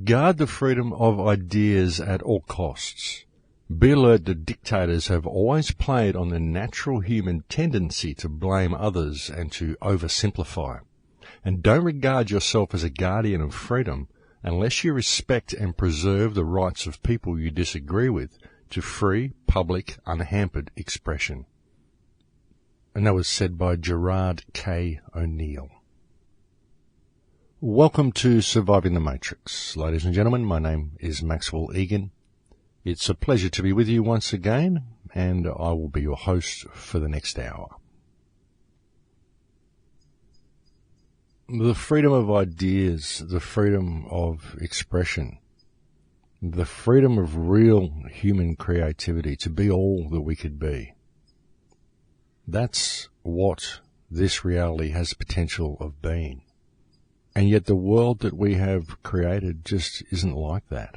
Guard the freedom of ideas at all costs. Be alert that dictators have always played on the natural human tendency to blame others and to oversimplify. And don't regard yourself as a guardian of freedom unless you respect and preserve the rights of people you disagree with to free, public, unhampered expression. And that was said by Gerard K. O'Neill. Welcome to Surviving the Matrix. Ladies and gentlemen, my name is Max Igan. It's a pleasure to be with you once again, and I will be your host for the next hour. The freedom of ideas, the freedom of expression, the freedom of real human creativity to be all that we could be. That's what this reality has potential of being. And yet the world that we have created just isn't like that.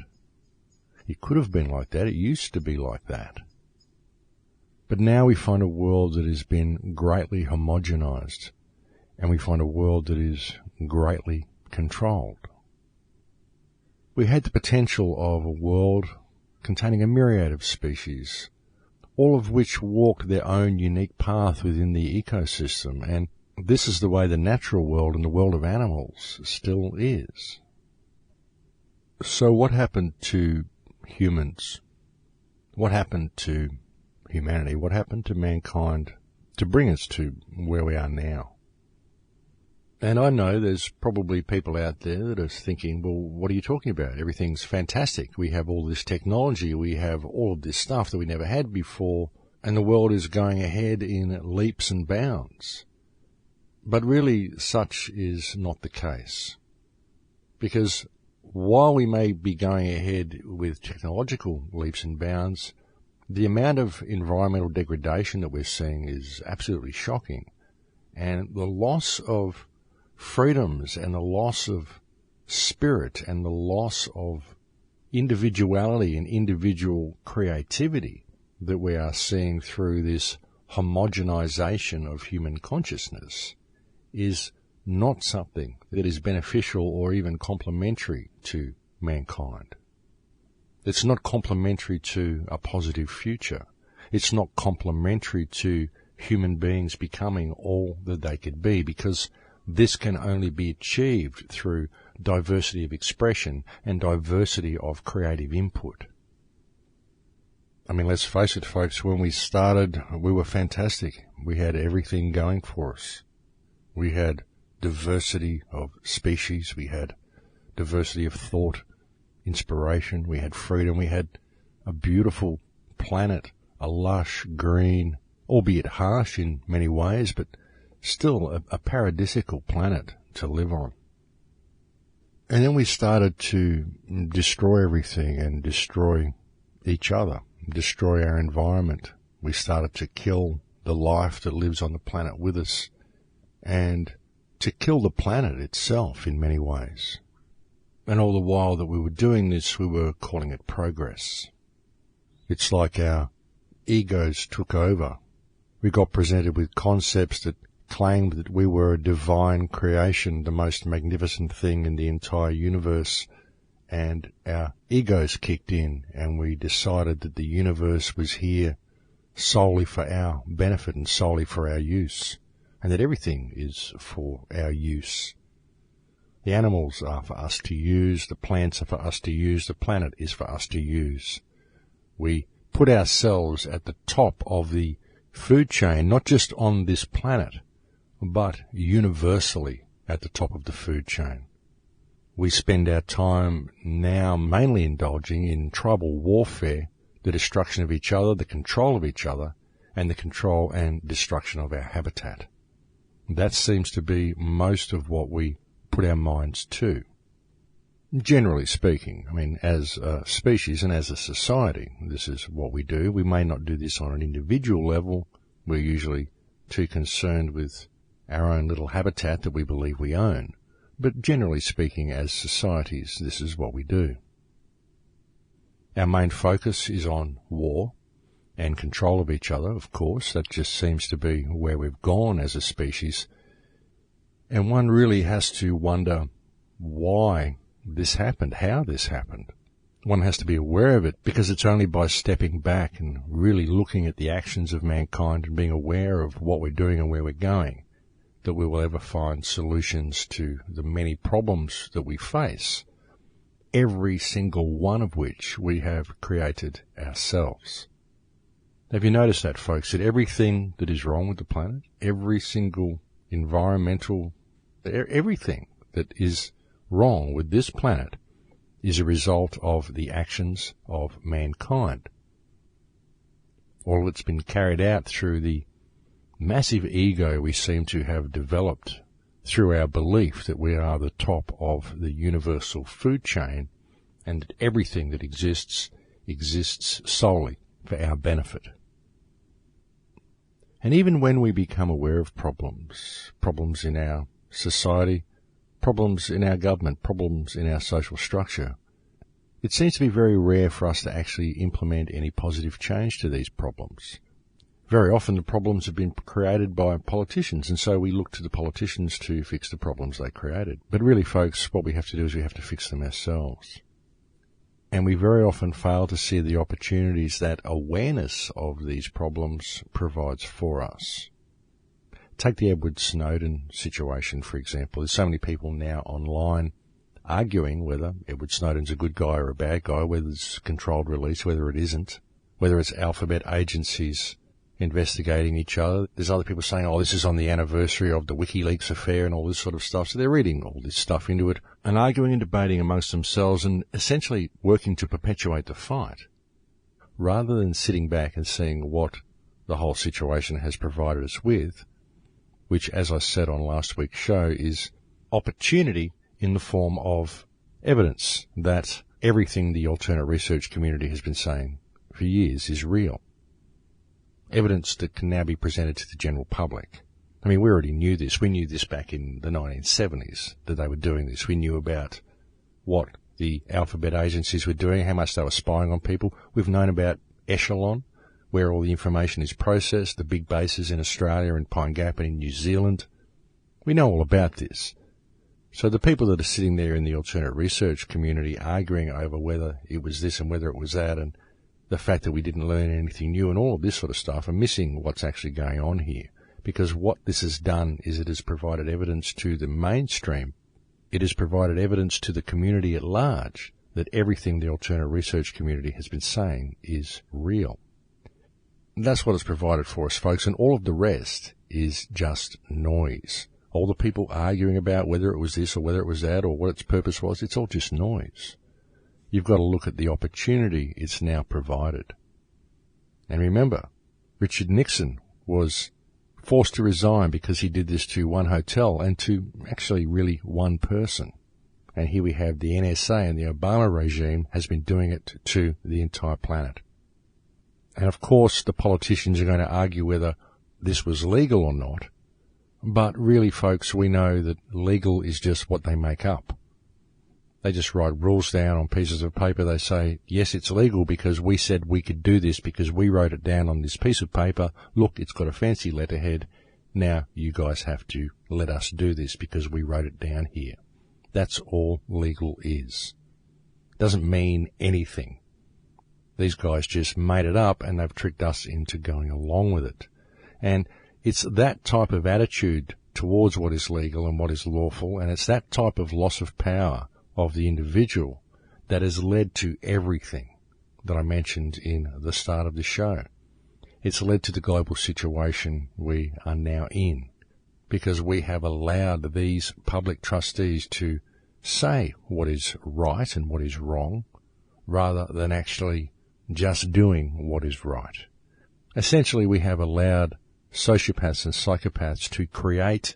It could have been like that. It used to be like that. But now we find a world that has been greatly homogenized, and we find a world that is greatly controlled. We had the potential of a world containing a myriad of species, all of which walked their own unique path within the ecosystem, and this is the way the natural world and the world of animals still is. So what happened to humans? What happened to humanity? What happened to mankind to bring us to where we are now? And I know there's probably people out there that are thinking, well, what are you talking about? Everything's fantastic. We have all this technology. We have all of this stuff that we never had before, and the world is going ahead in leaps and bounds. But really, such is not the case. Because while we may be going ahead with technological leaps and bounds, the amount of environmental degradation that we're seeing is absolutely shocking. And the loss of freedoms and the loss of spirit and the loss of individuality and individual creativity that we are seeing through this homogenization of human consciousness is not something that is beneficial or even complementary to mankind. It's not complementary to a positive future. It's not complementary to human beings becoming all that they could be, because this can only be achieved through diversity of expression and diversity of creative input. I mean, let's face it, folks, when we started, we were fantastic. We had everything going for us. We had diversity of species, we had diversity of thought, inspiration, we had freedom, we had a beautiful planet, a lush, green, albeit harsh in many ways, but still a paradisical planet to live on. And then we started to destroy everything and destroy each other, destroy our environment. We started to kill the life that lives on the planet with us, and to kill the planet itself in many ways. And all the while that we were doing this, we were calling it progress. It's like our egos took over. We got presented with concepts that claimed that we were a divine creation, the most magnificent thing in the entire universe, and our egos kicked in, and we decided that the universe was here solely for our benefit and solely for our use, and that everything is for our use. The animals are for us to use, the plants are for us to use, the planet is for us to use. We put ourselves at the top of the food chain, not just on this planet, but universally at the top of the food chain. We spend our time now mainly indulging in tribal warfare, the destruction of each other, the control of each other, and the control and destruction of our habitat. That seems to be most of what we put our minds to. Generally speaking, I mean, as a species and as a society, this is what we do. We may not do this on an individual level. We're usually too concerned with our own little habitat that we believe we own. But generally speaking, as societies, this is what we do. Our main focus is on war and control of each other, of course. That just seems to be where we've gone as a species. And one really has to wonder why this happened, how this happened. One has to be aware of it, because it's only by stepping back and really looking at the actions of mankind and being aware of what we're doing and where we're going that we will ever find solutions to the many problems that we face, every single one of which we have created ourselves. Have you noticed that, folks, that everything that is wrong with the planet, every single environmental, everything that is wrong with this planet is a result of the actions of mankind. All of it's been carried out through the massive ego we seem to have developed through our belief that we are the top of the universal food chain and that everything that exists solely for our benefit. And even when we become aware of problems in our society, problems in our government, problems in our social structure, it seems to be very rare for us to actually implement any positive change to these problems. Very often the problems have been created by politicians, and so we look to the politicians to fix the problems they created. But really, folks, what we have to do is we have to fix them ourselves. And we very often fail to see the opportunities that awareness of these problems provides for us. Take the Edward Snowden situation, for example. There's so many people now online arguing whether Edward Snowden's a good guy or a bad guy, whether it's controlled release, whether it isn't, whether it's alphabet agencies investigating each other. There's other people saying, oh, this is on the anniversary of the WikiLeaks affair and all this sort of stuff. So they're reading all this stuff into it and arguing and debating amongst themselves and essentially working to perpetuate the fight, rather than sitting back and seeing what the whole situation has provided us with, which, as I said on last week's show, is opportunity in the form of evidence that everything the alternate research community has been saying for years is real. Evidence that can now be presented to the general public. I mean, we already knew this. We knew this back in the 1970s, that they were doing this. We knew about what the alphabet agencies were doing, how much they were spying on people. We've known about Echelon, where all the information is processed, the big bases in Australia and Pine Gap and in New Zealand. We know all about this. So the people that are sitting there in the alternate research community arguing over whether it was this and whether it was that, and the fact that we didn't learn anything new and all of this sort of stuff, are missing what's actually going on here. Because what this has done is it has provided evidence to the mainstream. It has provided evidence to the community at large that everything the alternate research community has been saying is real. And that's what it's provided for us, folks, and all of the rest is just noise. All the people arguing about whether it was this or whether it was that or what its purpose was, it's all just noise. You've got to look at the opportunity it's now provided. And remember, Richard Nixon was forced to resign because he did this to one hotel and to actually really one person. And here we have the NSA and the Obama regime has been doing it to the entire planet. And of course, the politicians are going to argue whether this was legal or not. But really, folks, we know that legal is just what they make up. They just write rules down on pieces of paper. They say, yes, it's legal because we said we could do this because we wrote it down on this piece of paper. Look, it's got a fancy letterhead. Now you guys have to let us do this because we wrote it down here. That's all legal is. Doesn't mean anything. These guys just made it up and they've tricked us into going along with it. And it's that type of attitude towards what is legal and what is lawful, and it's that type of loss of power of the individual that has led to everything that I mentioned in the start of the show. It's led to the global situation we are now in because we have allowed these public trustees to say what is right and what is wrong rather than actually just doing what is right. Essentially, we have allowed sociopaths and psychopaths to create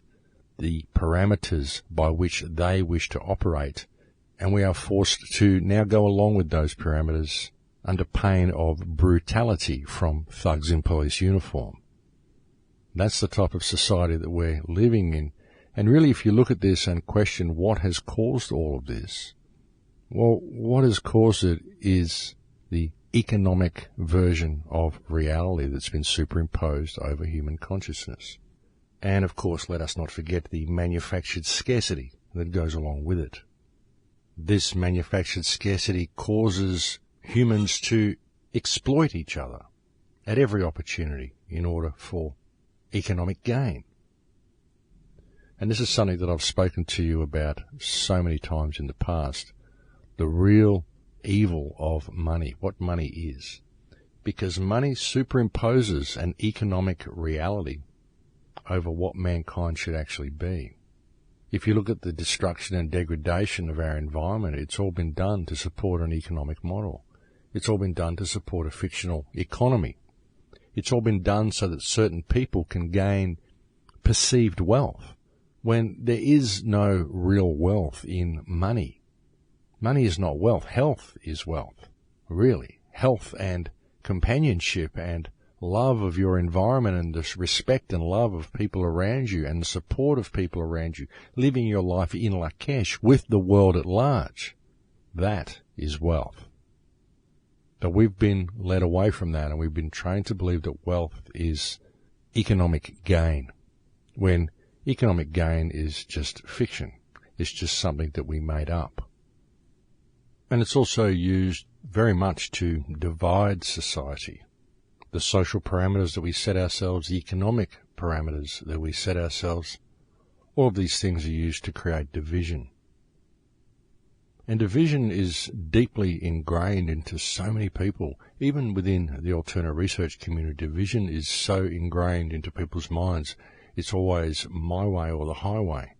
the parameters by which they wish to operate, and we are forced to now go along with those parameters under pain of brutality from thugs in police uniform. That's the type of society that we're living in. And really, if you look at this and question what has caused all of this, well, what has caused it is the economic version of reality that's been superimposed over human consciousness. And, of course, let us not forget the manufactured scarcity that goes along with it. this manufactured scarcity causes humans to exploit each other at every opportunity in order for economic gain. And this is something that I've spoken to you about so many times in the past, the real evil of money, what money is. Because money superimposes an economic reality over what mankind should actually be. If you look at the destruction and degradation of our environment, it's all been done to support an economic model. It's all been done to support a fictional economy. It's all been done so that certain people can gain perceived wealth when there is no real wealth in money. Money is not wealth. Health is wealth, really. Health and companionship and love of your environment and the respect and love of people around you and the support of people around you, living your life in Lakesh with the world at large, that is wealth. But we've been led away from that, and we've been trained to believe that wealth is economic gain, when economic gain is just fiction. It's just something that we made up. And it's also used very much to divide society. The social parameters that we set ourselves, the economic parameters that we set ourselves, all of these things are used to create division. And division is deeply ingrained into so many people. Even within the alternate research community, division is so ingrained into people's minds. It's always my way or the highway.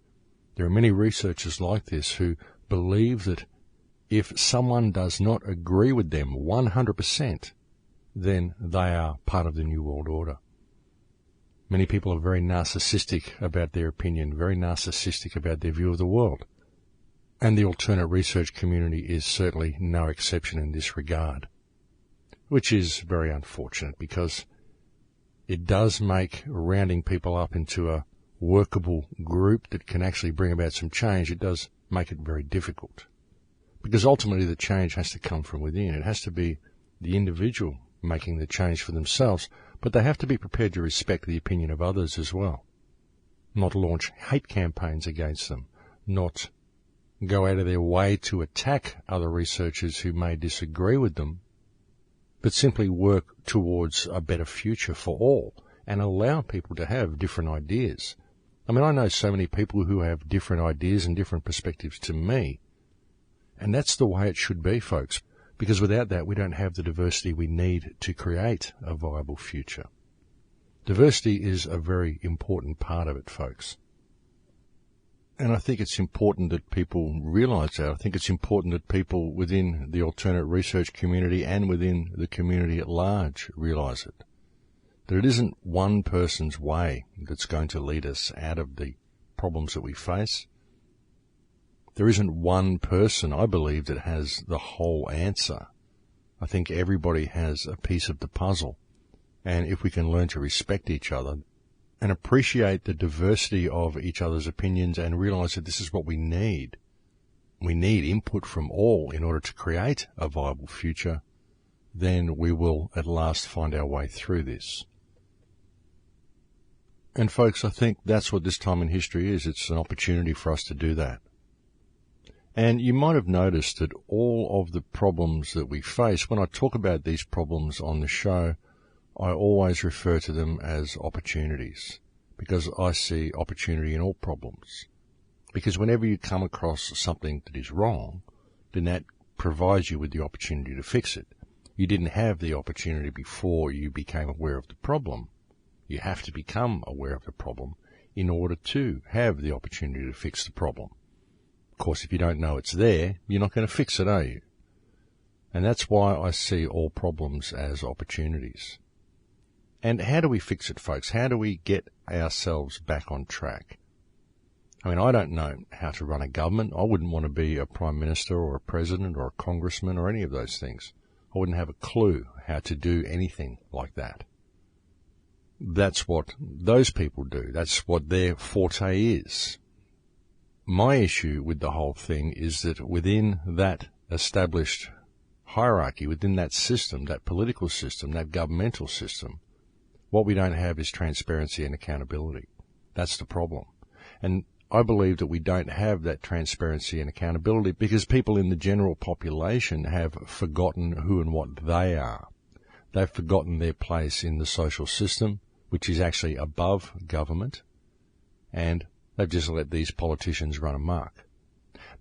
There are many researchers like this who believe that if someone does not agree with them 100%, then they are part of the New World Order. Many people are very narcissistic about their opinion, very narcissistic about their view of the world. And the alternate research community is certainly no exception in this regard, which is very unfortunate because it does make rounding people up into a workable group that can actually bring about some change. It does make it very difficult because ultimately the change has to come from within. It has to be the individual making the change for themselves, but they have to be prepared to respect the opinion of others as well, not launch hate campaigns against them, not go out of their way to attack other researchers who may disagree with them, but simply work towards a better future for all and allow people to have different ideas. I mean, I know so many people who have different ideas and different perspectives to me, and that's the way it should be, folks, because without that we don't have the diversity we need to create a viable future. Diversity is a very important part of it, folks. And I think it's important that people realize that. I think it's important that people within the alternate research community and within the community at large realize it. That it isn't one person's way that's going to lead us out of the problems that we face. There isn't one person, I believe, that has the whole answer. I think everybody has a piece of the puzzle. And if we can learn to respect each other and appreciate the diversity of each other's opinions and realize that this is what we need. We need input from all in order to create a viable future. Then we will at last find our way through this. And folks, I think that's what this time in history is. It's an opportunity for us to do that. And you might have noticed that all of the problems that we face, when I talk about these problems on the show, I always refer to them as opportunities, because I see opportunity in all problems. Because whenever you come across something that is wrong, then that provides you with the opportunity to fix it. You didn't have the opportunity before you became aware of the problem. You have to become aware of the problem in order to have the opportunity to fix the problem. Of course, if you don't know it's there, you're not going to fix it, are you? And that's why I see all problems as opportunities. And how do we fix it, folks? How do we get ourselves back on track? I mean, I don't know how to run a government. I wouldn't want to be a prime minister or a president or a congressman or any of those things. I wouldn't have a clue how to do anything like that. That's what those people do. That's what their forte is. My issue with the whole thing is that within that established hierarchy, within that system, that political system, that governmental system, what we don't have is transparency and accountability. That's the problem. And I believe that we don't have that transparency and accountability because people in the general population have forgotten who and what they are. They've forgotten their place in the social system, which is actually above government, and they've just let these politicians run amok.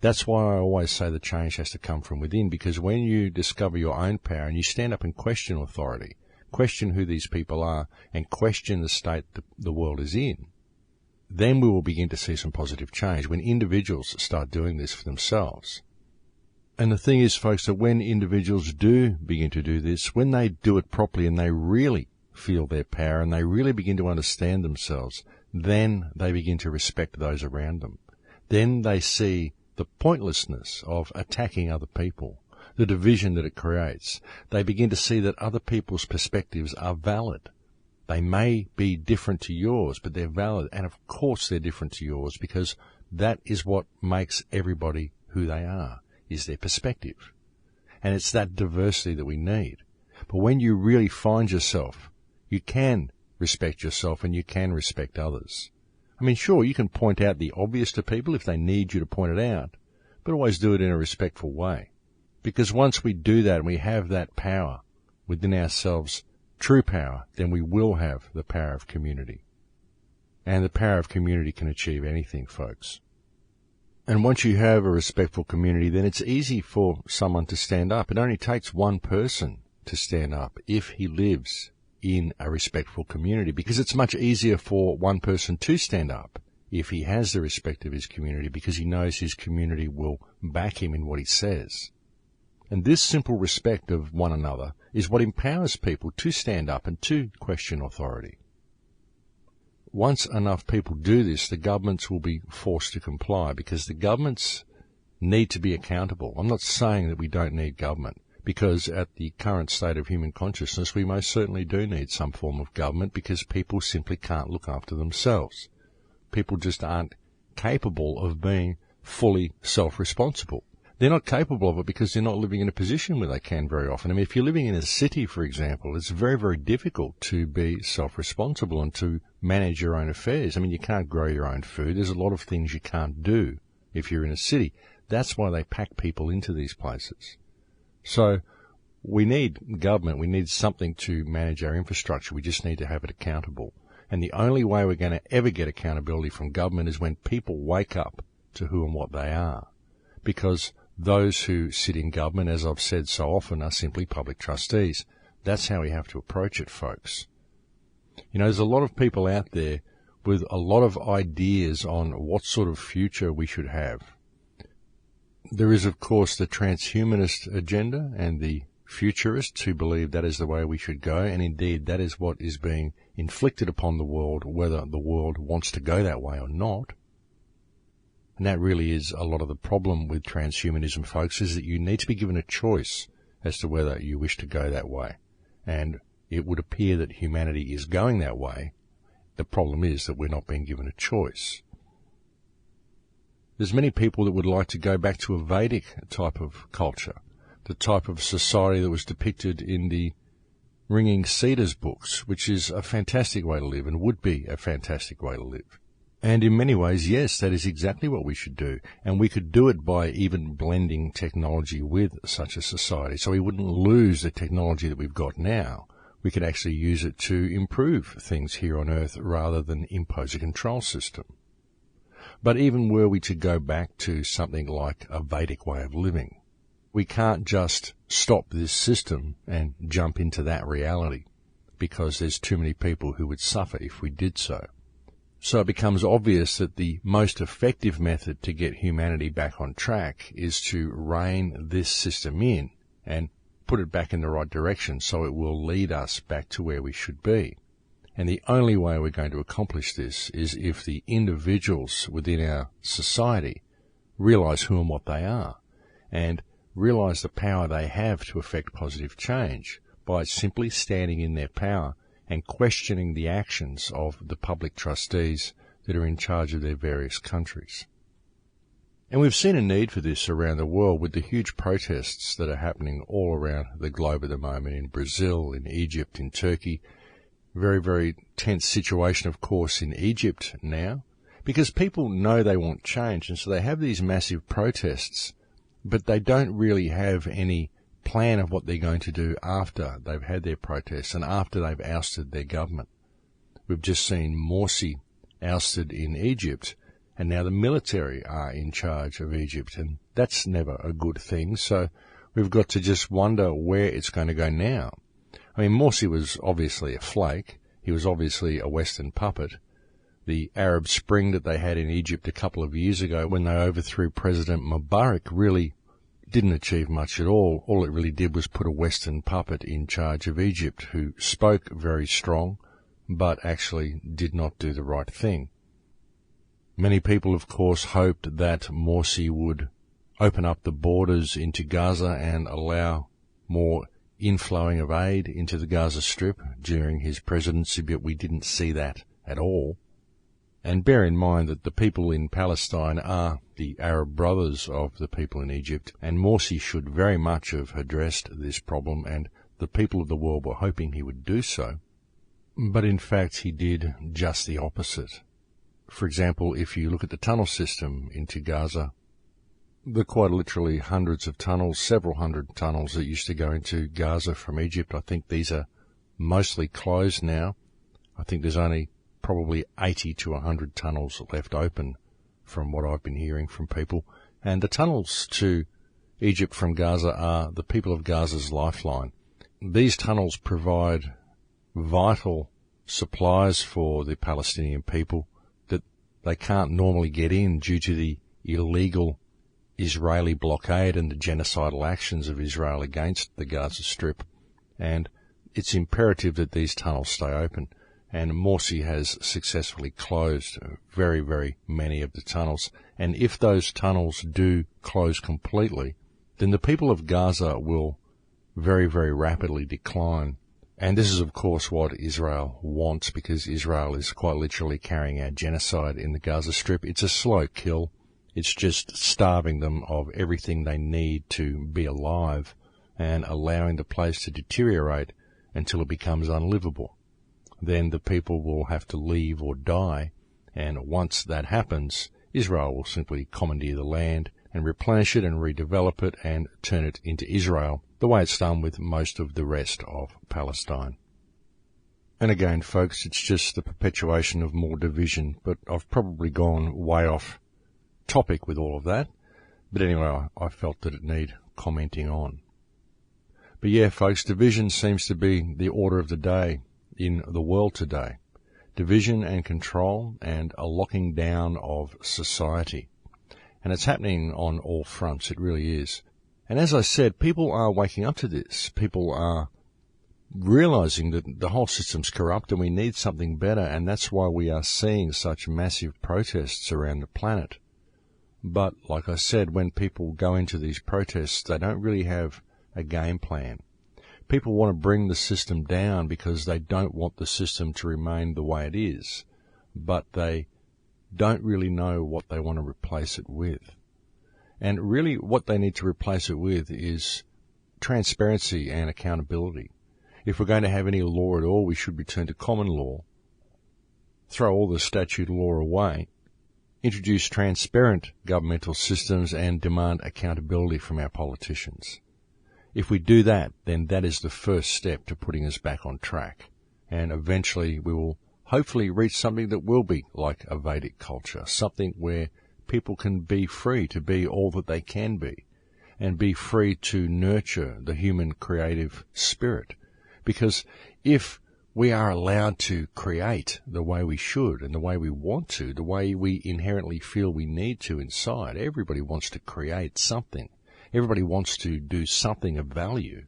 That's why I always say the change has to come from within, because when you discover your own power and you stand up and question authority, question who these people are, and question the state the world is in, then we will begin to see some positive change when individuals start doing this for themselves. And the thing is, folks, that when individuals do begin to do this, when they do it properly and they really feel their power and they really begin to understand themselves, then they begin to respect those around them. Then they see the pointlessness of attacking other people, the division that it creates. They begin to see that other people's perspectives are valid. They may be different to yours, but they're valid, and of course they're different to yours, because that is what makes everybody who they are, is their perspective. And it's that diversity that we need. But when you really find yourself, you can respect yourself and you can respect others. I mean, sure, you can point out the obvious to people if they need you to point it out, but always do it in a respectful way. Because once we do that and we have that power within ourselves, true power, then we will have the power of community. And the power of community can achieve anything, folks. And once you have a respectful community, then it's easy for someone to stand up. It only takes one person to stand up if he lives in a respectful community, because it's much easier for one person to stand up if he has the respect of his community, because he knows his community will back him in what he says. And this simple respect of one another is what empowers people to stand up and to question authority. Once enough people do this, the governments will be forced to comply, because the governments need to be accountable. I'm not saying that we don't need government, because at the current state of human consciousness, we most certainly do need some form of government, because people simply can't look after themselves. People just aren't capable of being fully self-responsible. They're not capable of it because they're not living in a position where they can very often. I mean, if you're living in a city, for example, it's very, very difficult to be self-responsible and to manage your own affairs. I mean, you can't grow your own food. There's a lot of things you can't do if you're in a city. That's why they pack people into these places. So we need government. We need something to manage our infrastructure. We just need to have it accountable. And the only way we're going to ever get accountability from government is when people wake up to who and what they are. Because those who sit in government, as I've said so often, are simply public trustees. That's how we have to approach it, folks. You know, there's a lot of people out there with a lot of ideas on what sort of future we should have. There is, of course, the transhumanist agenda and the futurists who believe that is the way we should go, and indeed that is what is being inflicted upon the world, whether the world wants to go that way or not. And that really is a lot of the problem with transhumanism, folks, is that you need to be given a choice as to whether you wish to go that way. And it would appear that humanity is going that way. The problem is that we're not being given a choice. There's many people that would like to go back to a Vedic type of culture, the type of society that was depicted in the Ringing Cedars books, which is a fantastic way to live and would be a fantastic way to live. And in many ways, yes, that is exactly what we should do. And we could do it by even blending technology with such a society. So we wouldn't lose the technology that we've got now. We could actually use it to improve things here on Earth rather than impose a control system. But even were we to go back to something like a Vedic way of living, we can't just stop this system and jump into that reality, because there's too many people who would suffer if we did so. So it becomes obvious that the most effective method to get humanity back on track is to rein this system in and put it back in the right direction so it will lead us back to where we should be. And the only way we're going to accomplish this is if the individuals within our society realize who and what they are and realize the power they have to effect positive change by simply standing in their power and questioning the actions of the public trustees that are in charge of their various countries. And we've seen a need for this around the world with the huge protests that are happening all around the globe at the moment, in Brazil, in Egypt, in Turkey. Very, very tense situation, of course, in Egypt now, Because people know they want change, and so they have these massive protests, but they don't really have any plan of what they're going to do after they've had their protests and after they've ousted their government. We've just seen Morsi ousted in Egypt, and now the military are in charge of Egypt, and that's never a good thing. So we've got to just wonder where it's going to go now. I mean, Morsi was obviously a flake. He was obviously a Western puppet. The Arab Spring that they had in Egypt a couple of years ago when they overthrew President Mubarak really didn't achieve much at all. All it really did was put a Western puppet in charge of Egypt who spoke very strong, but actually did not do the right thing. Many people, of course, hoped that Morsi would open up the borders into Gaza and allow more inflowing of aid into the Gaza Strip during his presidency, but we didn't see that at all. And bear in mind that the people in Palestine are the Arab brothers of the people in Egypt, and Morsi should very much have addressed this problem, and the people of the world were hoping he would do so. But in fact, he did just the opposite. For example, if you look at the tunnel system into Gaza, there are quite literally hundreds of tunnels, several hundred tunnels that used to go into Gaza from Egypt. I think these are mostly closed now. I think there's only probably 80 to 100 tunnels left open from what I've been hearing from people. And the tunnels to Egypt from Gaza are the people of Gaza's lifeline. These tunnels provide vital supplies for the Palestinian people that they can't normally get in due to the illegal Israeli blockade and the genocidal actions of Israel against the Gaza Strip. And it's imperative that these tunnels stay open. And Morsi has successfully closed very, very many of the tunnels. And if those tunnels do close completely, then the people of Gaza will very, very rapidly decline. And this is, of course, what Israel wants, because Israel is quite literally carrying out genocide in the Gaza Strip. It's a slow kill. It's just starving them of everything they need to be alive and allowing the place to deteriorate until it becomes unlivable. Then the people will have to leave or die, and once that happens, Israel will simply commandeer the land and replenish it and redevelop it and turn it into Israel, the way it's done with most of the rest of Palestine. And again, folks, it's just the perpetuation of more division, but I've probably gone way off topic with all of that. But anyway, I felt that it needed commenting on. But yeah, folks, division seems to be the order of the day in the world today. Division and control and a locking down of society. And it's happening on all fronts, it really is. And as I said, people are waking up to this. People are realizing that the whole system's corrupt and we need something better, and that's why we are seeing such massive protests around the planet. But, like I said, when people go into these protests, they don't really have a game plan. People want to bring the system down because they don't want the system to remain the way it is, but they don't really know what they want to replace it with. And really what they need to replace it with is transparency and accountability. If we're going to have any law at all, we should return to common law, throw all the statute law away, introduce transparent governmental systems, and demand accountability from our politicians. If we do that, then that is the first step to putting us back on track. And eventually we will hopefully reach something that will be like a Vedic culture, something where people can be free to be all that they can be, and be free to nurture the human creative spirit. Because if we are allowed to create the way we should and the way we want to, the way we inherently feel we need to inside, everybody wants to create something. Everybody wants to do something of value.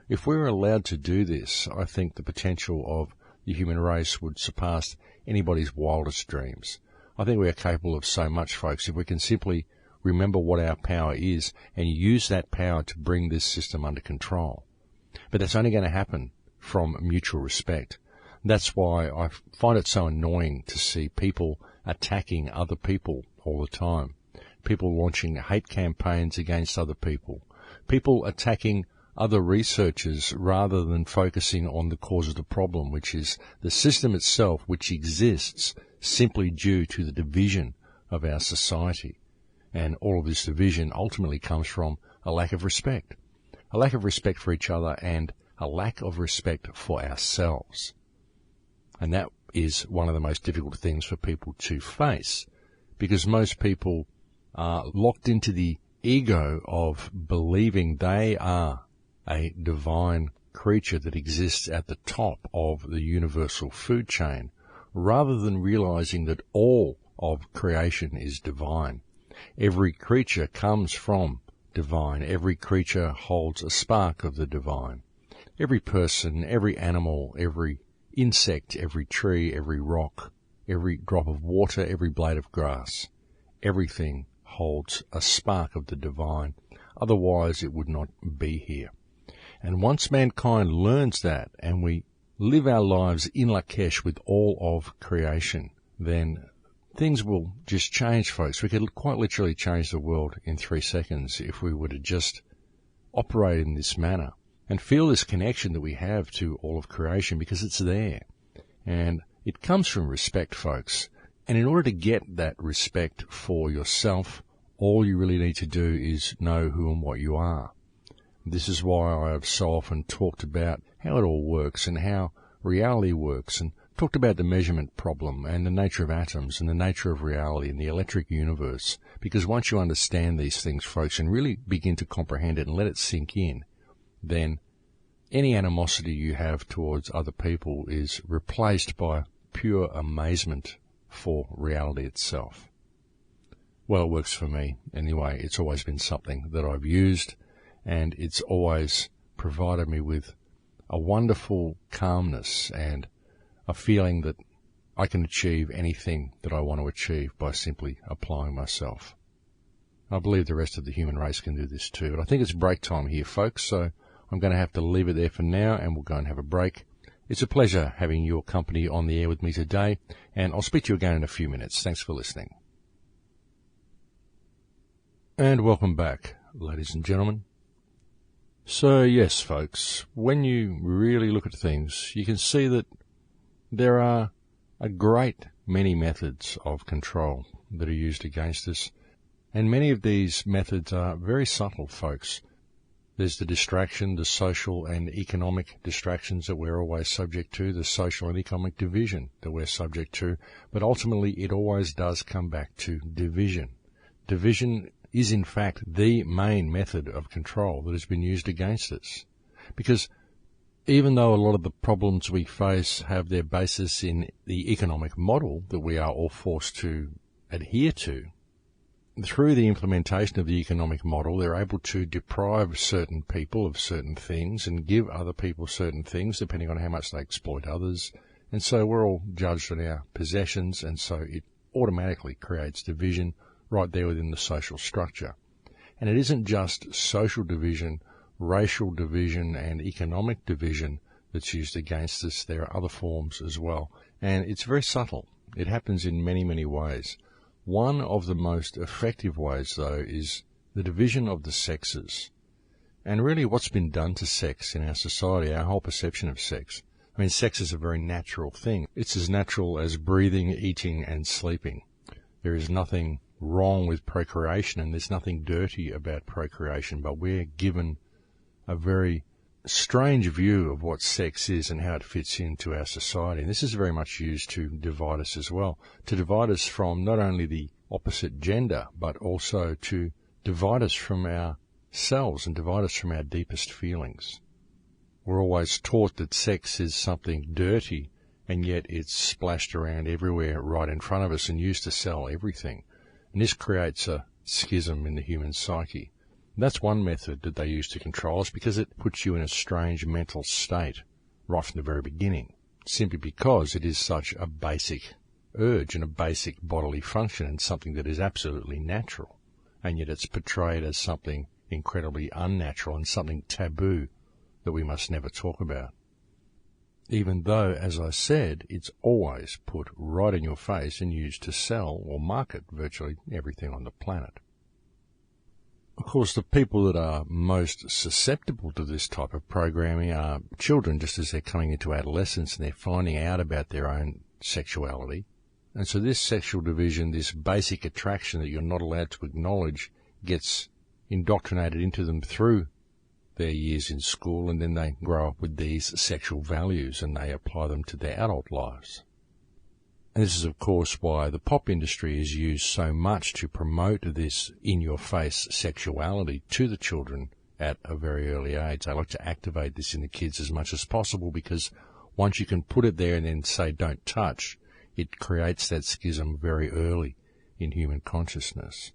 If we were allowed to do this, I think the potential of the human race would surpass anybody's wildest dreams. I think we are capable of so much, folks, if we can simply remember what our power is and use that power to bring this system under control. But that's only going to happen from mutual respect. That's why I find it so annoying to see people attacking other people all the time. People launching hate campaigns against other people. People attacking other researchers rather than focusing on the cause of the problem, which is the system itself, which exists simply due to the division of our society. And all of this division ultimately comes from a lack of respect. A lack of respect for each other and a lack of respect for ourselves. And that is one of the most difficult things for people to face, because most people are locked into the ego of believing they are a divine creature that exists at the top of the universal food chain, rather than realizing that all of creation is divine. Every creature comes from divine. Every creature holds a spark of the divine. Every person, every animal, every insect, every tree, every rock, every drop of water, every blade of grass, everything holds a spark of the divine. Otherwise, it would not be here. And once mankind learns that, and we live our lives in Lakesh with all of creation, then things will just change, folks. We could quite literally change the world in 3 seconds if we were to just operate in this manner and feel this connection that we have to all of creation, because it's there. And it comes from respect, folks. And in order to get that respect for yourself, all you really need to do is know who and what you are. This is why I have so often talked about how it all works and how reality works, and talked about the measurement problem and the nature of atoms and the nature of reality and the electric universe. Because once you understand these things, folks, and really begin to comprehend it and let it sink in, then any animosity you have towards other people is replaced by pure amazement for reality itself. Well, it works for me. Anyway, it's always been something that I've used, and it's always provided me with a wonderful calmness and a feeling that I can achieve anything that I want to achieve by simply applying myself. I believe the rest of the human race can do this too. But I think it's break time here, folks, so I'm going to have to leave it there for now, and we'll go and have a break. It's a pleasure having your company on the air with me today, and I'll speak to you again in a few minutes. Thanks for listening. And welcome back, ladies and gentlemen. So yes, folks, when you really look at things, you can see that there are a great many methods of control that are used against us, and many of these methods are very subtle, folks. There's the distraction, the social and economic distractions that we're always subject to, the social and economic division that we're subject to, but ultimately it always does come back to division. Division is in fact the main method of control that has been used against us. Because even though a lot of the problems we face have their basis in the economic model that we are all forced to adhere to, through the implementation of the economic model, they're able to deprive certain people of certain things and give other people certain things depending on how much they exploit others. And so we're all judged on our possessions, and so it automatically creates division right there within the social structure. And it isn't just social division, racial division and economic division that's used against us. There are other forms as well. And it's very subtle. It happens in many, many ways. One of the most effective ways, though, is the division of the sexes. And really what's been done to sex in our society, our whole perception of sex. I mean, sex is a very natural thing. It's as natural as breathing, eating, and sleeping. There is nothing wrong with procreation, and there's nothing dirty about procreation, but we're given a very strange view of what sex is and how it fits into our society. And this is very much used to divide us as well, to divide us from not only the opposite gender, but also to divide us from ourselves and divide us from our deepest feelings. We're always taught that sex is something dirty, and yet it's splashed around everywhere right in front of us and used to sell everything. And this creates a schism in the human psyche. That's one method that they use to control us, because it puts you in a strange mental state right from the very beginning, simply because it is such a basic urge and a basic bodily function and something that is absolutely natural. And yet it's portrayed as something incredibly unnatural and something taboo that we must never talk about. Even though, as I said, it's always put right in your face and used to sell or market virtually everything on the planet. Of course, the people that are most susceptible to this type of programming are children, just as they're coming into adolescence and they're finding out about their own sexuality. And so this sexual division, this basic attraction that you're not allowed to acknowledge, gets indoctrinated into them through their years in school, and then they grow up with these sexual values and they apply them to their adult lives. And this is, of course, why the pop industry is used so much to promote this in-your-face sexuality to the children at a very early age. They like to activate this in the kids as much as possible, because once you can put it there and then say don't touch, it creates that schism very early in human consciousness.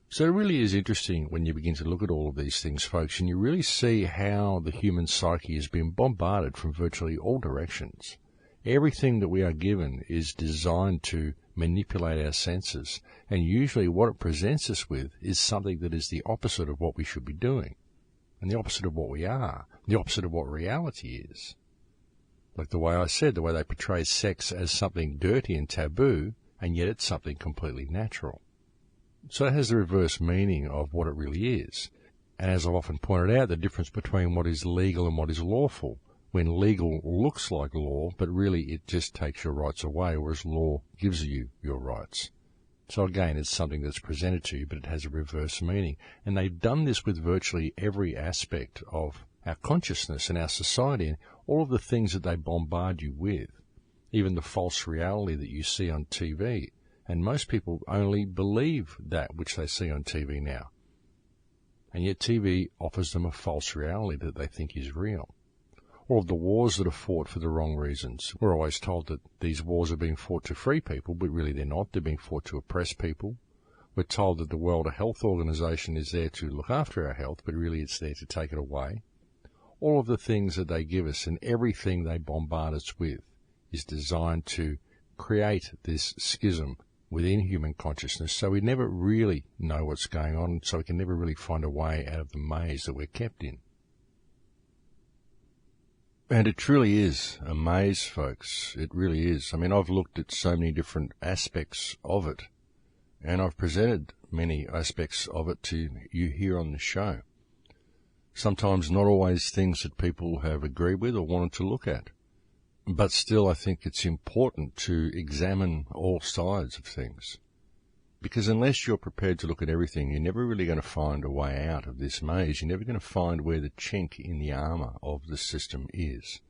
So it really is interesting when you begin to look at all of these things, folks, and you really see how the human psyche has been bombarded from virtually all directions. Everything that we are given is designed to manipulate our senses, and usually what it presents us with is something that is the opposite of what we should be doing, and the opposite of what we are, the opposite of what reality is. Like the way I said, the way they portray sex as something dirty and taboo, and yet it's something completely natural. So it has the reverse meaning of what it really is. And as I've often pointed out, the difference between what is legal and what is lawful. When legal looks like law, but really it just takes your rights away, whereas law gives you your rights. So again, it's something that's presented to you, but it has a reverse meaning. And they've done this with virtually every aspect of our consciousness and our society, and all of the things that they bombard you with, even the false reality that you see on TV. And most people only believe that which they see on TV now. And yet TV offers them a false reality that they think is real. All of the wars that are fought for the wrong reasons. We're always told that these wars are being fought to free people, but really they're not. They're being fought to oppress people. We're told that the World Health Organization is there to look after our health, but really it's there to take it away. All of the things that they give us and everything they bombard us with is designed to create this schism within human consciousness, so we never really know what's going on, so we can never really find a way out of the maze that we're kept in. And it truly is a maze, folks. It really is. I mean, I've looked at so many different aspects of it, and I've presented many aspects of it to you here on the show. Sometimes not always things that people have agreed with or wanted to look at. But still, I think it's important to examine all sides of things. Because unless you're prepared to look at everything, you're never really going to find a way out of this maze. You're never going to find where the chink in the armour of the system is.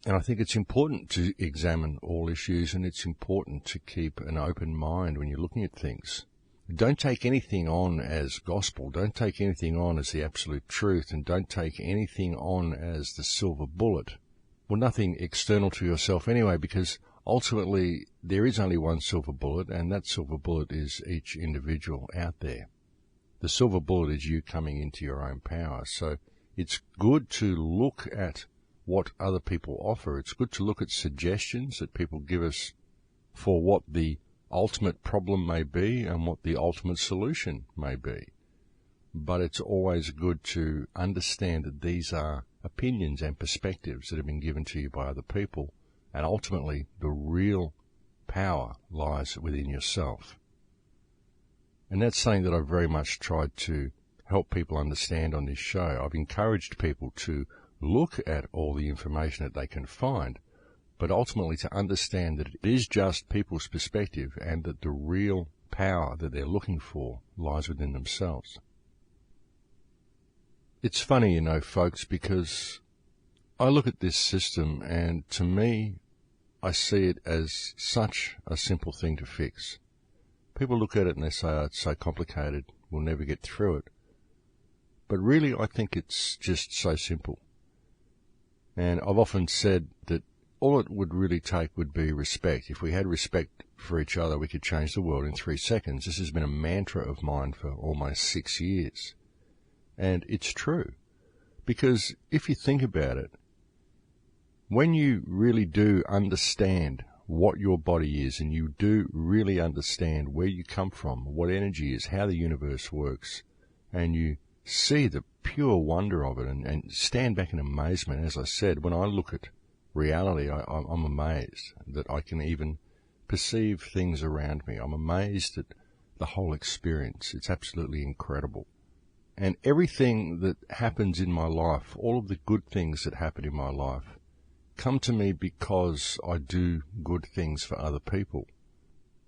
And I think it's important to examine all issues, and it's important to keep an open mind when you're looking at things. Don't take anything on as gospel. Don't take anything on as the absolute truth, and don't take anything on as the silver bullet. Well, nothing external to yourself anyway, because ultimately there is only one silver bullet, and that silver bullet is each individual out there. The silver bullet is you coming into your own power. So it's good to look at what other people offer. It's good to look at suggestions that people give us for what the ultimate problem may be and what the ultimate solution may be. But it's always good to understand that these are opinions and perspectives that have been given to you by other people, and ultimately the real power lies within yourself. And that's something that I've very much tried to help people understand on this show. I've encouraged people to look at all the information that they can find, but ultimately to understand that it is just people's perspective, and that the real power that they're looking for lies within themselves. It's funny, you know, folks, because I look at this system, and to me, I see it as such a simple thing to fix. People look at it and they say, oh, it's so complicated, we'll never get through it. But really, I think it's just so simple. And I've often said that all it would really take would be respect. If we had respect for each other, we could change the world in 3 seconds. This has been a mantra of mine for almost 6 years. And it's true, because if you think about it, when you really do understand what your body is, and you do really understand where you come from, what energy is, how the universe works, and you see the pure wonder of it and stand back in amazement, as I said, when I look at reality, I'm amazed that I can even perceive things around me. I'm amazed at the whole experience. It's absolutely incredible. And everything that happens in my life, all of the good things that happen in my life, come to me because I do good things for other people.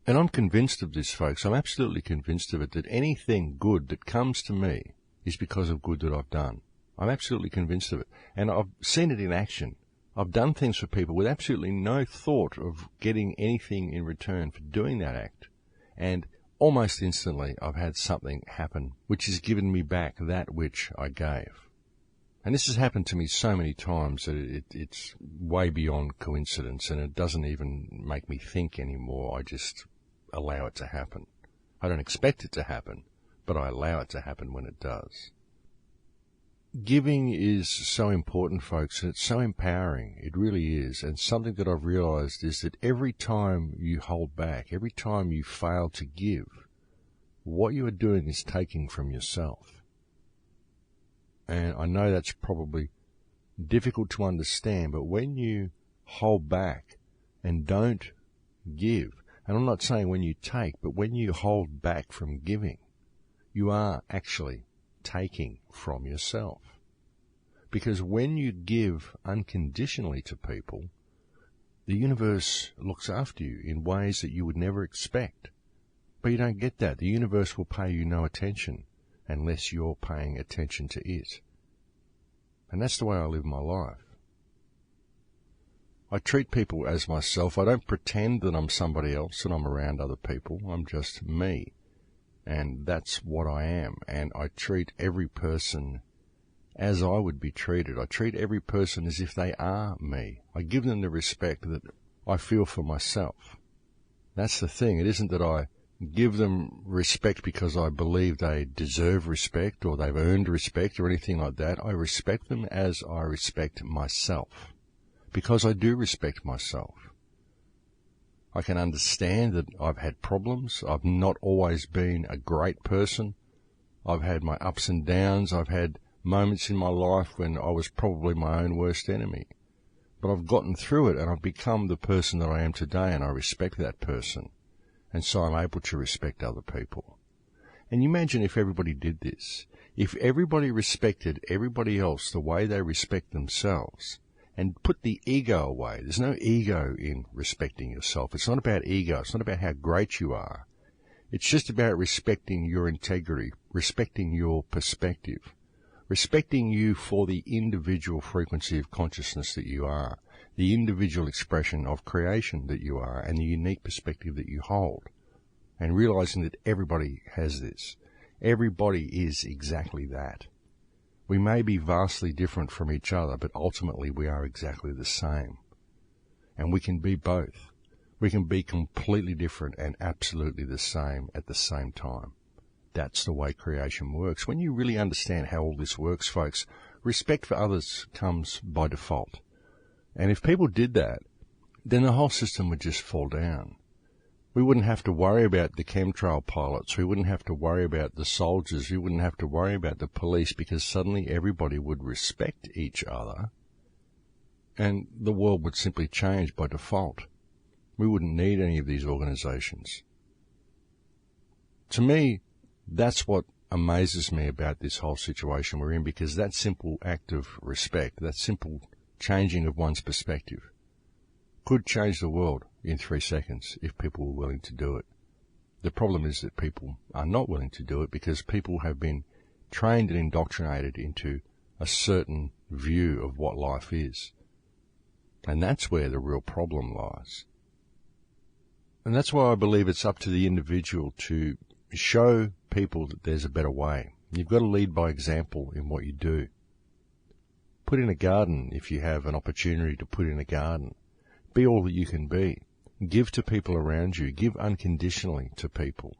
And I'm convinced of this, folks. I'm absolutely convinced of it, that anything good that comes to me is because of good that I've done. I'm absolutely convinced of it. And I've seen it in action. I've done things for people with absolutely no thought of getting anything in return for doing that act. And almost instantly, I've had something happen which has given me back that which I gave. And this has happened to me so many times that it's way beyond coincidence, and it doesn't even make me think anymore. I just allow it to happen. I don't expect it to happen, but I allow it to happen when it does. Giving is so important, folks, and it's so empowering. It really is. And something that I've realized is that every time you hold back, every time you fail to give, what you are doing is taking from yourself. And I know that's probably difficult to understand, but when you hold back and don't give, and I'm not saying when you take, but when you hold back from giving, you are actually taking from yourself. Because when you give unconditionally to people, the universe looks after you in ways that you would never expect. But you don't get that. The universe will pay you no attention unless you're paying attention to it. And that's the way I live my life. I treat people as myself. I don't pretend that I'm somebody else and I'm around other people. I'm just me. And that's what I am. And I treat every person as I would be treated. I treat every person as if they are me. I give them the respect that I feel for myself. That's the thing. It isn't that I give them respect because I believe they deserve respect or they've earned respect or anything like that. I respect them as I respect myself, because I do respect myself. I can understand that I've had problems. I've not always been a great person. I've had my ups and downs. I've had moments in my life when I was probably my own worst enemy. But I've gotten through it and I've become the person that I am today, and I respect that person. And so I'm able to respect other people. And you imagine if everybody did this. If everybody respected everybody else the way they respect themselves, and put the ego away. There's no ego in respecting yourself. It's not about ego. It's not about how great you are. It's just about respecting your integrity, respecting your perspective, respecting you for the individual frequency of consciousness that you are, the individual expression of creation that you are, and the unique perspective that you hold, and realizing that everybody has this. Everybody is exactly that. We may be vastly different from each other, but ultimately we are exactly the same. And we can be both. We can be completely different and absolutely the same at the same time. That's the way creation works. When you really understand how all this works, folks, respect for others comes by default. And if people did that, then the whole system would just fall down. We wouldn't have to worry about the chemtrail pilots. We wouldn't have to worry about the soldiers. We wouldn't have to worry about the police, because suddenly everybody would respect each other and the world would simply change by default. We wouldn't need any of these organizations. To me, that's what amazes me about this whole situation we're in, because that simple act of respect, that simple changing of one's perspective, could change the world in 3 seconds if people were willing to do it. The problem is that people are not willing to do it because people have been trained and indoctrinated into a certain view of what life is. And that's where the real problem lies. And that's why I believe it's up to the individual to show people that there's a better way. You've got to lead by example in what you do. Put in a garden if you have an opportunity to put in a garden. Be all that you can be. Give to people around you. Give unconditionally to people.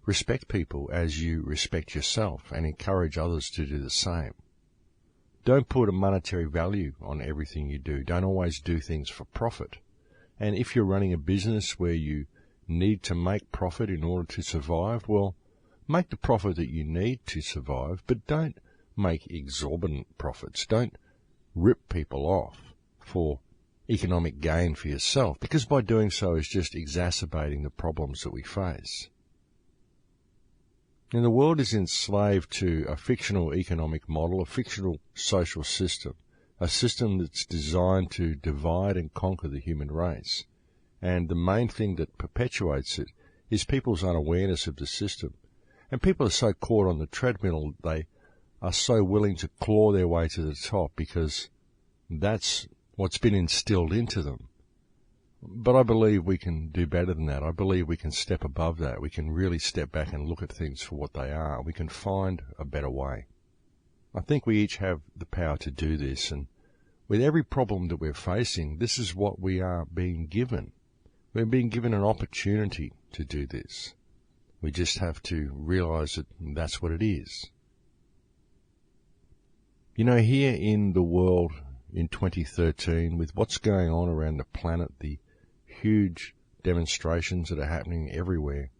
Respect people as you respect yourself, and encourage others to do the same. Don't put a monetary value on everything you do. Don't always do things for profit. And if you're running a business where you need to make profit in order to survive, well, make the profit that you need to survive, but don't make exorbitant profits. Don't rip people off for economic gain for yourself, because by doing so is just exacerbating the problems that we face. And the world is enslaved to a fictional economic model, a fictional social system, a system that's designed to divide and conquer the human race. And the main thing that perpetuates it is people's unawareness of the system. And people are so caught on the treadmill, they are so willing to claw their way to the top because that's what's been instilled into them. But I believe we can do better than that. I believe we can step above that. We can really step back and look at things for what they are. We can find a better way. I think we each have the power to do this, and with every problem that we're facing, this is what we are being given. We're being given an opportunity to do this. We just have to realize that that's what it is. You know, here in the world in 2013, with what's going on around the planet, the huge demonstrations that are happening everywhere,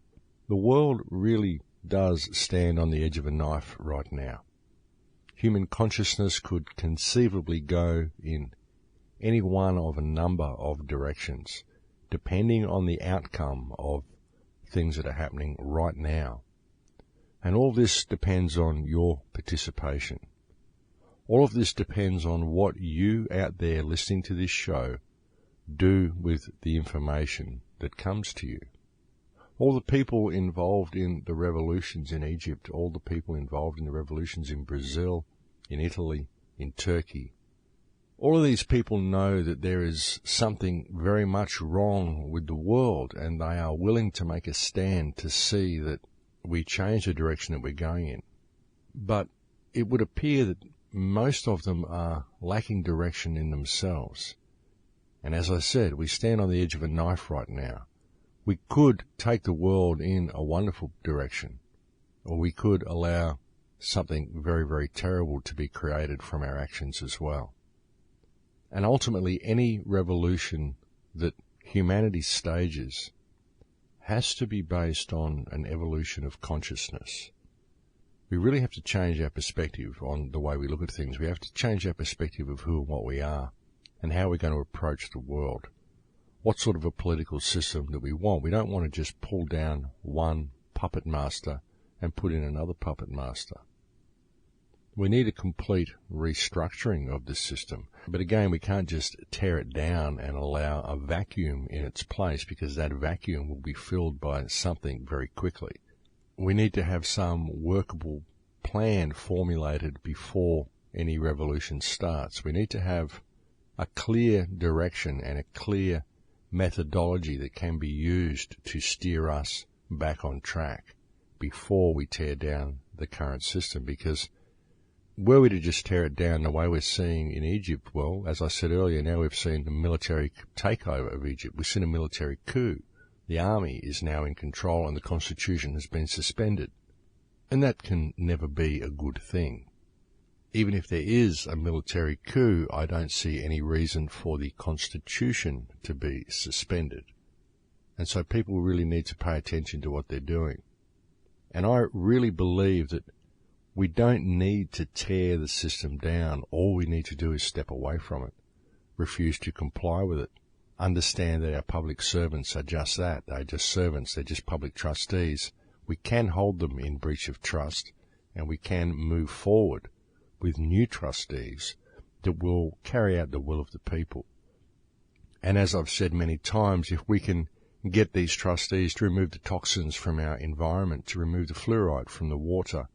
the world really does stand on the edge of a knife right now. Human consciousness could conceivably go in any one of a number of directions, depending on the outcome of things that are happening right now. And all this depends on your participation. All of this depends on what you out there listening to this show do with the information that comes to you. All the people involved in the revolutions in Egypt, all the people involved in the revolutions in Brazil, in Italy, in Turkey, all of these people know that there is something very much wrong with the world, and they are willing to make a stand to see that we change the direction that we're going in. But it would appear that most of them are lacking direction in themselves. And as I said, we stand on the edge of a knife right now. We could take the world in a wonderful direction, or we could allow something very, very terrible to be created from our actions as well. And ultimately, any revolution that humanity stages has to be based on an evolution of consciousness. We really have to change our perspective on the way we look at things. We have to change our perspective of who and what we are and how we're going to approach the world. What sort of a political system that we want. We don't want to just pull down one puppet master and put in another puppet master. We need a complete restructuring of the system. But again, we can't just tear it down and allow a vacuum in its place, because that vacuum will be filled by something very quickly. We need to have some workable plan formulated before any revolution starts. We need to have a clear direction and a clear methodology that can be used to steer us back on track before we tear down the current system. Because were we to just tear it down the way we're seeing in Egypt, well, as I said earlier, now we've seen the military takeover of Egypt. We've seen a military coup. The army is now in control and the constitution has been suspended. And that can never be a good thing. Even if there is a military coup, I don't see any reason for the constitution to be suspended. And so people really need to pay attention to what they're doing. And I really believe that we don't need to tear the system down. All we need to do is step away from it, refuse to comply with it, understand that our public servants are just that. They're just servants. They're just public trustees. We can hold them in breach of trust, and we can move forward with new trustees that will carry out the will of the people. And as I've said many times, if we can get these trustees to remove the toxins from our environment, to remove the fluoride from the water,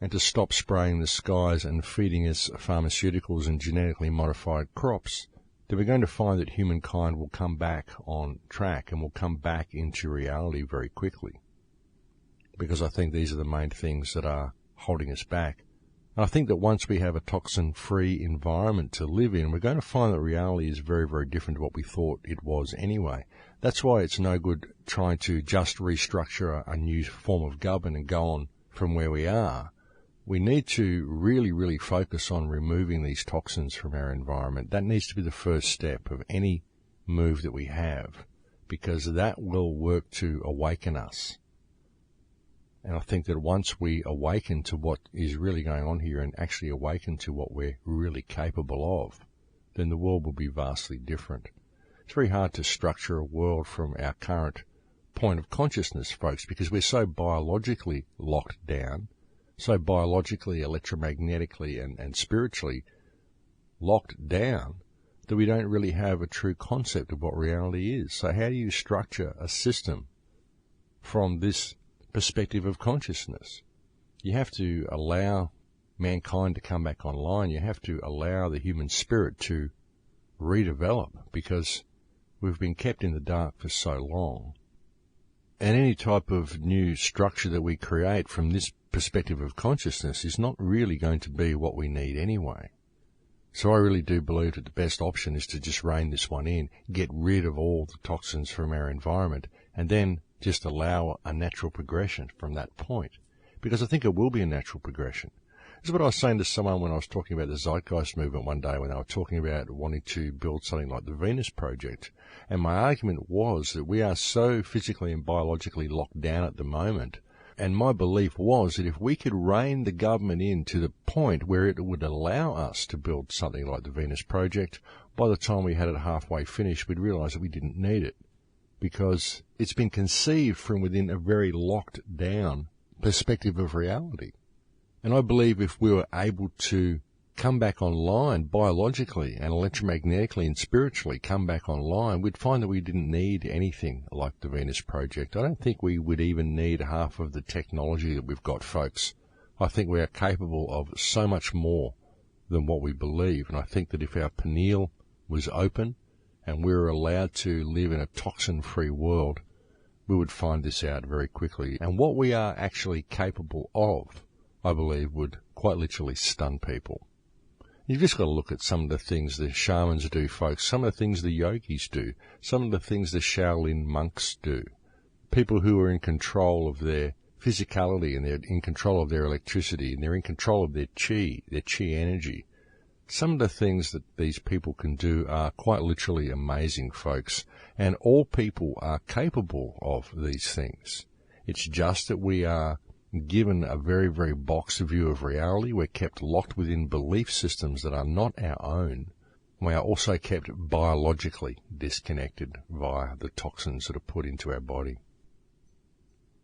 and to stop spraying the skies and feeding us pharmaceuticals and genetically modified crops, then we're going to find that humankind will come back on track and will come back into reality very quickly. Because I think these are the main things that are holding us back. And I think that once we have a toxin-free environment to live in, we're going to find that reality is very, very different to what we thought it was anyway. That's why it's no good trying to just restructure a new form of government and go on from where we are. We need to really, really focus on removing these toxins from our environment. That needs to be the first step of any move that we have, because that will work to awaken us. And I think that once we awaken to what is really going on here and actually awaken to what we're really capable of, then the world will be vastly different. It's very hard to structure a world from our current point of consciousness, folks, because we're so biologically locked down, so biologically, electromagnetically, and spiritually locked down that we don't really have a true concept of what reality is. So how do you structure a system from this perspective of consciousness? You have to allow mankind to come back online. You have to allow the human spirit to redevelop, because we've been kept in the dark for so long. And any type of new structure that we create from this perspective of consciousness is not really going to be what we need anyway. So I really do believe that the best option is to just rein this one in, get rid of all the toxins from our environment, and then just allow a natural progression from that point. Because I think it will be a natural progression. This is what I was saying to someone when I was talking about the Zeitgeist movement one day, when they were talking about wanting to build something like the Venus Project. And my argument was that we are so physically and biologically locked down at the moment. And my belief was that if we could rein the government in to the point where it would allow us to build something like the Venus Project, by the time we had it halfway finished, we'd realise that we didn't need it. Because it's been conceived from within a very locked down perspective of reality. And I believe if we were able to come back online biologically and electromagnetically and spiritually come back online, we'd find that we didn't need anything like the Venus Project. I don't think we would even need half of the technology that we've got, folks. I think we are capable of so much more than what we believe. And I think that if our pineal was open and we were allowed to live in a toxin-free world, we would find this out very quickly. And what we are actually capable of, I believe, would quite literally stun people. You've just got to look at some of the things the shamans do, folks, some of the things the yogis do, some of the things the Shaolin monks do. People who are in control of their physicality, and they're in control of their electricity, and they're in control of their chi energy. Some of the things that these people can do are quite literally amazing, folks, and all people are capable of these things. It's just that we are given a very, very boxed view of reality. We're kept locked within belief systems that are not our own. We are also kept biologically disconnected via the toxins that are put into our body.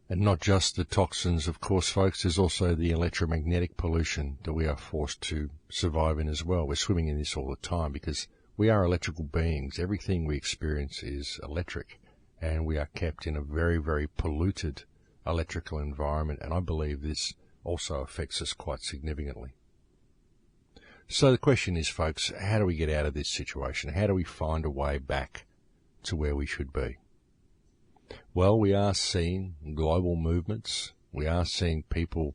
And not just the toxins, of course, folks, there's also the electromagnetic pollution that we are forced to survive in as well. We're swimming in this all the time because we are electrical beings. Everything we experience is electric, and we are kept in a very, very polluted electrical environment, and I believe this also affects us quite significantly. So the question is, folks, how do we get out of this situation? How do we find a way back to where we should be? Well, we are seeing global movements. We are seeing people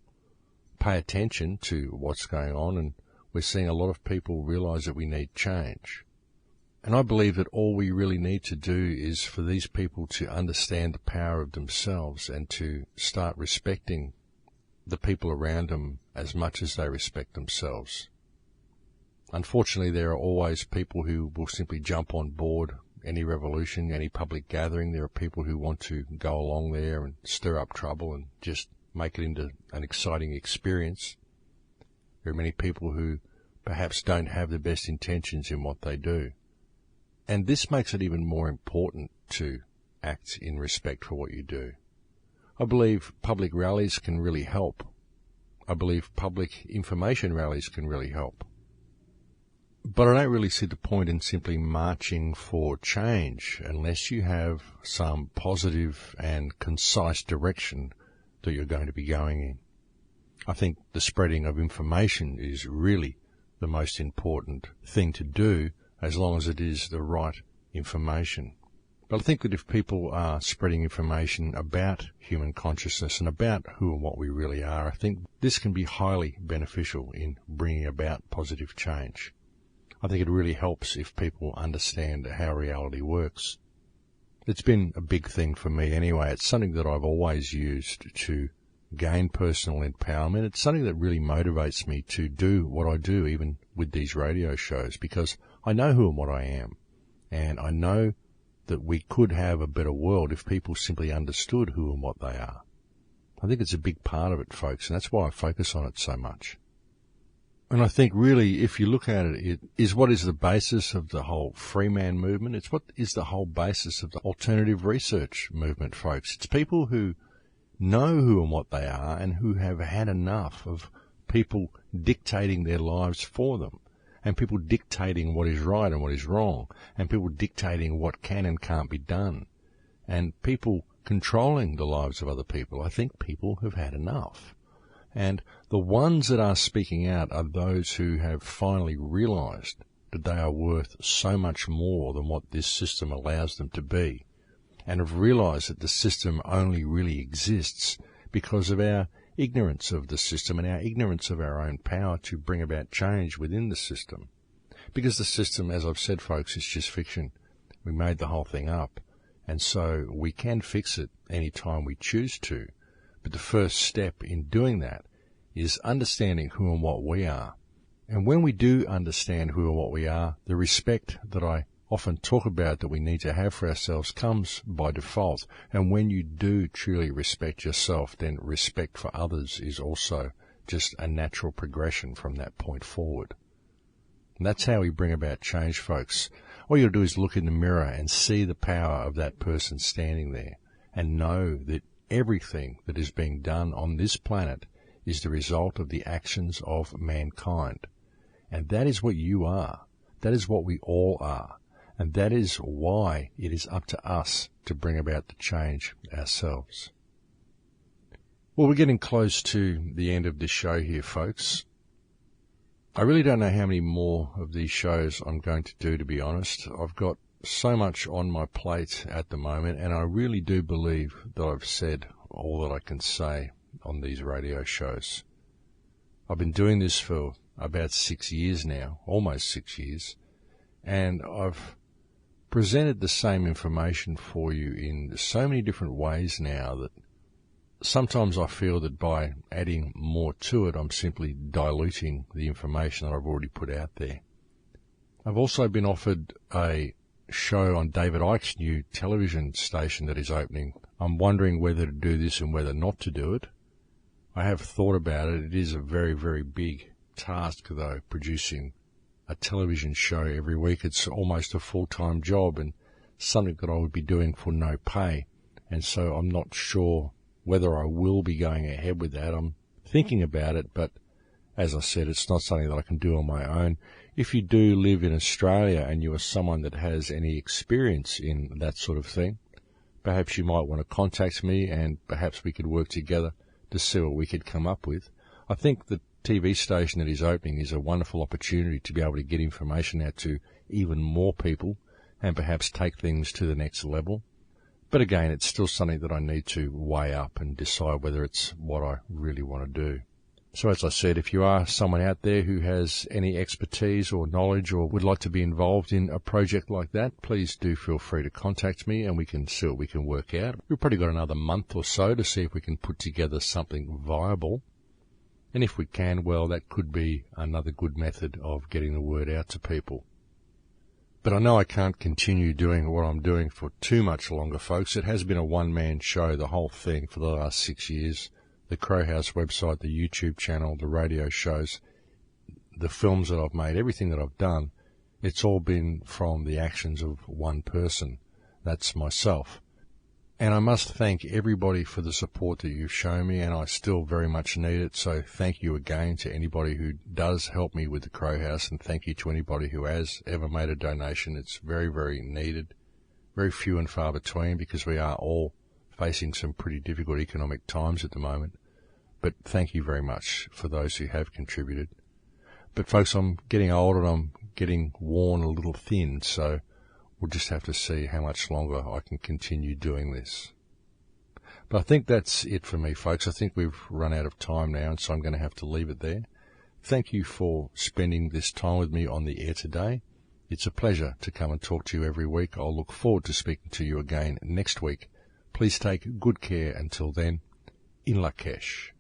pay attention to what's going on, and we're seeing a lot of people realize that we need change. And I believe that all we really need to do is for these people to understand the power of themselves and to start respecting the people around them as much as they respect themselves. Unfortunately, there are always people who will simply jump on board any revolution, any public gathering. There are people who want to go along there and stir up trouble and just make it into an exciting experience. There are many people who perhaps don't have the best intentions in what they do. And this makes it even more important to act in respect for what you do. I believe public rallies can really help. I believe public information rallies can really help. But I don't really see the point in simply marching for change unless you have some positive and concise direction that you're going to be going in. I think the spreading of information is really the most important thing to do, as long as it is the right information. But I think that if people are spreading information about human consciousness and about who and what we really are, I think this can be highly beneficial in bringing about positive change. I think it really helps if people understand how reality works. It's been a big thing for me anyway. It's something that I've always used to gain personal empowerment. It's something that really motivates me to do what I do, even with these radio shows, because I know who and what I am, and I know that we could have a better world if people simply understood who and what they are. I think it's a big part of it, folks, and that's why I focus on it so much. And I think really, if you look at it, it is what is the basis of the whole free man movement. It's what is the whole basis of the alternative research movement, folks. It's people who know who and what they are and who have had enough of people dictating their lives for them. and people dictating what is right and what is wrong, and people dictating what can and can't be done, and people controlling the lives of other people. I think people have had enough. And the ones that are speaking out are those who have finally realized that they are worth so much more than what this system allows them to be, and have realized that the system only really exists because of our ignorance of the system and our ignorance of our own power to bring about change within the system. Because the system, as I've said, folks, is just fiction. We made the whole thing up, and so we can fix it any time we choose to. But the first step in doing that is understanding who and what we are. And when we do understand who and what we are, the respect that I often talk about that we need to have for ourselves comes by default. And when you do truly respect yourself, then respect for others is also just a natural progression from that point forward. And that's how we bring about change, folks. All you do is look in the mirror and see the power of that person standing there, and know that everything that is being done on this planet is the result of the actions of mankind. And that is what you are. That is what we all are. And that is why it is up to us to bring about the change ourselves. Well, we're getting close to the end of this show here, folks. I really don't know how many more of these shows I'm going to do, to be honest. I've got so much on my plate at the moment, and I really do believe that I've said all that I can say on these radio shows. I've been doing this for about 6 years now, almost 6 years, and I've presented the same information for you in so many different ways now that sometimes I feel that by adding more to it, I'm simply diluting the information that I've already put out there. I've also been offered a show on David Icke's new television station that is opening. I'm wondering whether to do this and whether not to do it. I have thought about it. It is a very, very big task, though, producing a television show every week. It's almost a full-time job and something that I would be doing for no pay. And so I'm not sure whether I will be going ahead with that. I'm thinking about it, but as I said, it's not something that I can do on my own. If you do live in Australia and you are someone that has any experience in that sort of thing, perhaps you might want to contact me and perhaps we could work together to see what we could come up with. I think the TV station that is opening is a wonderful opportunity to be able to get information out to even more people and perhaps take things to the next level. But again, it's still something that I need to weigh up and decide whether it's what I really want to do. So as I said, if you are someone out there who has any expertise or knowledge or would like to be involved in a project like that, please do feel free to contact me and we can see what we can work out. We've probably got another month or so to see if we can put together something viable. And if we can, well, that could be another good method of getting the word out to people. But I know I can't continue doing what I'm doing for too much longer, folks. It has been a one-man show, the whole thing, for the last 6 years. The Crow House website, the YouTube channel, the radio shows, the films that I've made, everything that I've done, it's all been from the actions of one person. That's myself. And I must thank everybody for the support that you've shown me, and I still very much need it. So thank you again to anybody who does help me with the Crow House, and thank you to anybody who has ever made a donation. It's very, very needed, very few and far between, because we are all facing some pretty difficult economic times at the moment. But thank you very much for those who have contributed. But folks, I'm getting old and I'm getting worn a little thin, so we'll just have to see how much longer I can continue doing this. But I think that's it for me, folks. I think we've run out of time now, and so I'm going to have to leave it there. Thank you for spending this time with me on the air today. It's a pleasure to come and talk to you every week. I'll look forward to speaking to you again next week. Please take good care until then. In Lakesh.